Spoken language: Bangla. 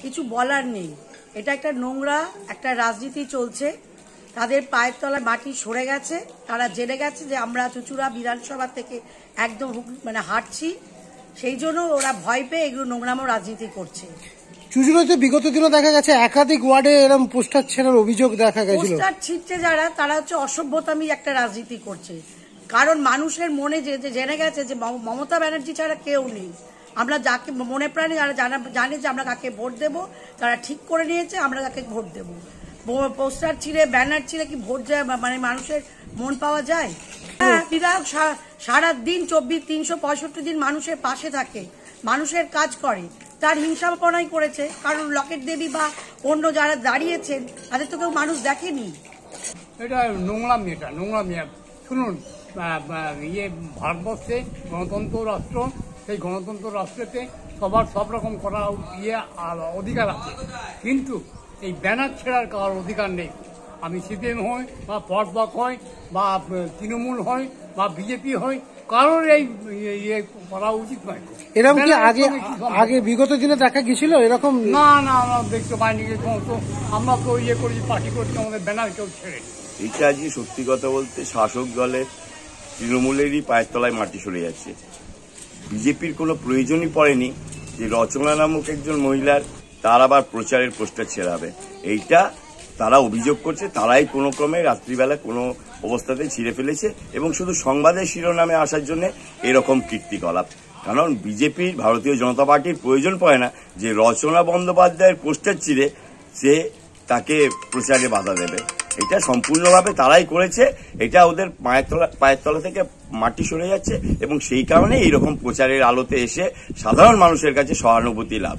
কিছু বলার নেই। এটা একটা নোংরা একটা রাজনীতি চলছে। তাদের পায়ের তলায় মাটি সরে গেছে, তারা জেনে গেছে যে আমরা চুচুড়া বিধানসভা থেকে একদম হাঁটছি, সেই জন্য ওরা ভয় পেয়ে এগুলো নোংরামো রাজনীতি করছে। চুচুড়াতে বিগত দিনে দেখা গেছে একাধিক ওয়ার্ডে এরকম পোস্টার ছেড়ার অভিযোগ দেখা গেছিল। পোস্টার ছিটছে যারা, তারা হচ্ছে অসভ্যতামি একটা রাজনীতি করছে। কারণ মানুষের মনে যে জেনে গেছে যে মমতা ব্যানার্জি ছাড়া কেউ নেই। আমরা যাকে মনে প্রাণে যারা জানে যে আমরা কাকে ভোট দেব, তারা ঠিক করে নিয়েছে আমরা কাকে ভোট দেব। পোস্টার ছিঁড়ে ব্যানার ছিঁড়ে কি ভোট যায় মানুষের মন পাওয়া যায়? হ্যাঁ, বিধায়ক সারা দিন 365 দিন মানুষের পাশে থাকে, মানুষের কাজ করে। তার হিংসাপনাই করেছে, কারণ লকেট দেবী বা অন্য যারা দাঁড়িয়েছেন তাদের তো কেউ মানুষ দেখেনি। এটা নোংরামি, এটা নোংরামি। শুনুন, ভারতবর্ষে গণতন্ত্র রাষ্ট্র, সেই গণতন্ত্র রাষ্ট্রেতে সবার সব রকম করা অধিকার আছে, কিন্তু এই ব্যানার ছেড়ার কারোর অধিকার নেই। আমি সিপিএম হই বা পরবক হয় বা তৃণমূল হয় বা বিজেপি হয়, কারোর এই করা উচিত নয়। এরকম কি আগে বিগত দিনে দেখা গেছিল এরকম? না না, আমরা দেখতে পাইনি। আমরা তো করেছি, পার্টি করছি, আমাদের ব্যানার কেউ ছেড়ে। এটা আজকে সত্যি কথা বলতে শাসক দলের তৃণমূলেরই পায়ের তলায় মাটি সরে যাচ্ছে। বিজেপির কোনো প্রয়োজনই পড়েনি যে রচনা নামক একজন মহিলার তার আবার প্রচারের পোস্টার ছেড়াবে। এইটা তারা অভিযোগ করছে, তারাই কোনো ক্রমে রাত্রিবেলা কোনো অবস্থাতে ছিঁড়ে ফেলেছে এবং শুধু সংবাদের শিরোনামে আসার জন্য এরকম কীর্তিকলাপ। কারণ বিজেপির, ভারতীয় জনতা পার্টির প্রয়োজন পড়ে না যে রচনা বন্দ্যোপাধ্যায়ের পোস্টার ছিঁড়ে সে তাকে প্রচারে বাধা দেবে। এটা সম্পূর্ণভাবে তারাই করেছে। এটা ওদের পায়ের তলা থেকে মাটি সরে যাচ্ছে এবং সেই কারণে এইরকম প্রচারের আলোতে এসে সাধারণ মানুষের কাছে সহানুভূতি লাভ।